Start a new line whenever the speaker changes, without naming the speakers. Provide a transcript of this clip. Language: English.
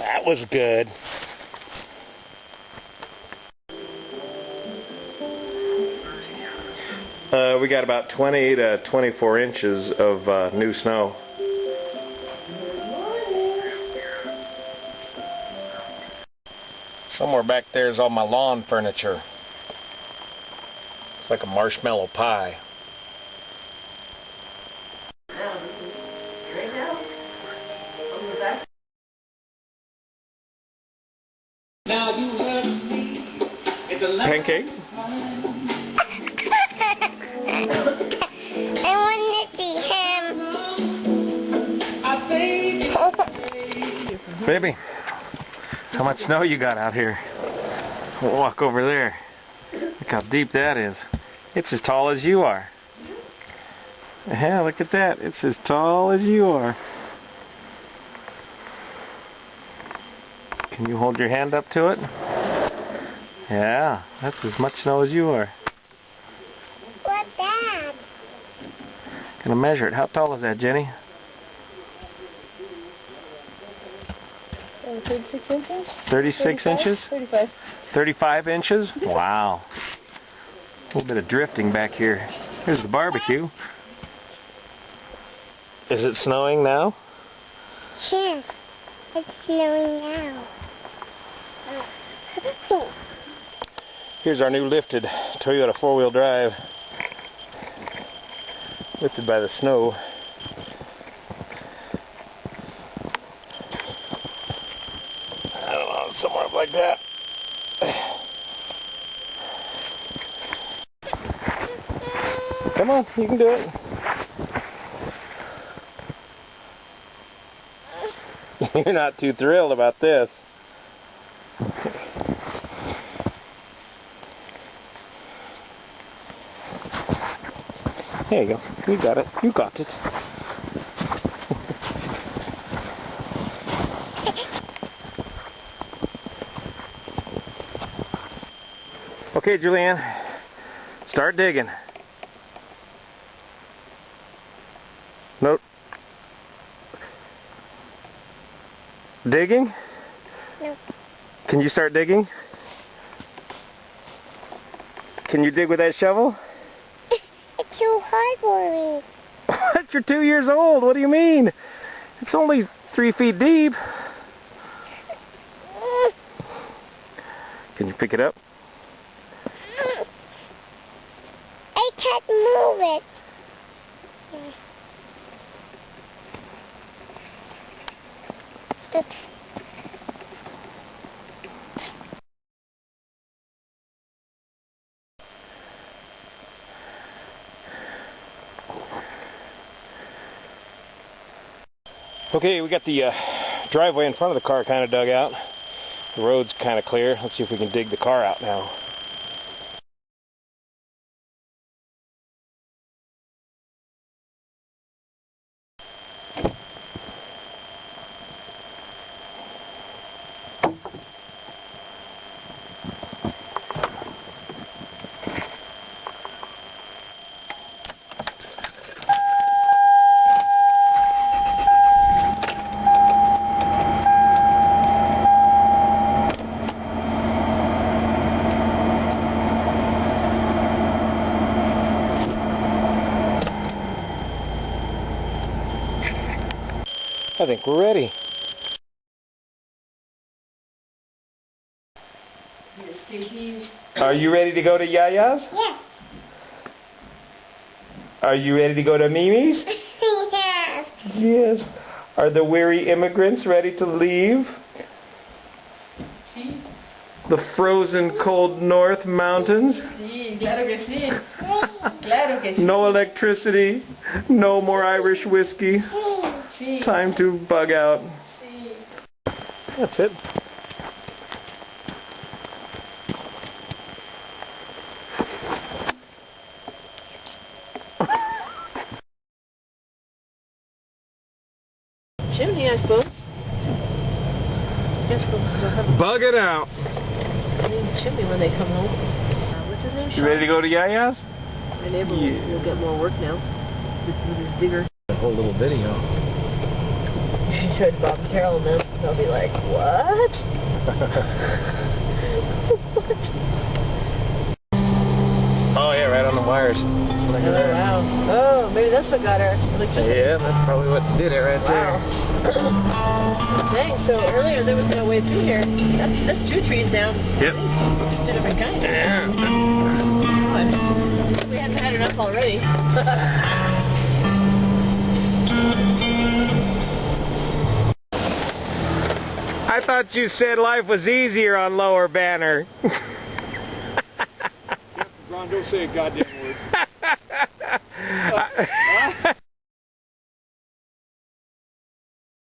That was good. We got about 20 to 24 inches of new snow. Somewhere back there is all my lawn furniture. It's like a marshmallow pie. Pancake?
I want to see him.
Baby, how much snow you got out here? We'll walk over there. Look how deep that is. It's as tall as you are. Yeah, look at that. It's as tall as you are. Can you hold your hand up to it? Yeah, that's as much snow as you are.
What's that?
Gonna measure it. How tall is that, Jenny?
36 inches?
36 inches?
35.
35 inches? Wow. A little bit of drifting back here. Here's the barbecue. Is it snowing now?
Yeah, it's snowing now.
Here's our new lifted Toyota 4-wheel drive. Lifted by the snow. I don't know, somewhere up like that. Come on, you can do it. You're not too thrilled about this. There you go. You got it. You got it. Okay, Julianne. Start digging. Nope. Digging?
No.
Can you start digging? Can you dig with that shovel?
It's too hard for me.
What? You're 2 years old. What do you mean? It's only 3 feet deep. Can you pick it up?
I can't move it.
Okay, we got the driveway in front of the car kind of dug out. The road's kind of clear. Let's see if we can dig the car out now. I think we're ready. Are you ready to go to Yaya's?
Yeah.
Are you ready to go to Mimi's?
Yeah.
Yes. Are the weary immigrants ready to leave the frozen cold North Mountains?
Sí, claro que sí. Claro que sí.
No electricity, no more Irish whiskey.
Sí.
Time to bug out.
Sí.
That's it.
Chimney, I suppose. Yes, we'll have a
Bug it out.
chimney when they come home. What's his name?
You ready to go to Yaya's?
My neighbor will get more work now with his digger.
A whole little video.
show Bob and Carol and them. They'll be like, what?
Oh yeah, right on the wires. Look at
Oh,
that.
wow. Oh, maybe that's what got her. Electricity.
Yeah, that's probably what did it right
Wow. Dang, so earlier there was no way through here. That's 2 trees down.
Yep.
It's 2 different kinds.
there. Yeah.
But we hadn't had enough already.
I thought you said life was easier on Lower Banner.
Ron, don't say a goddamn word.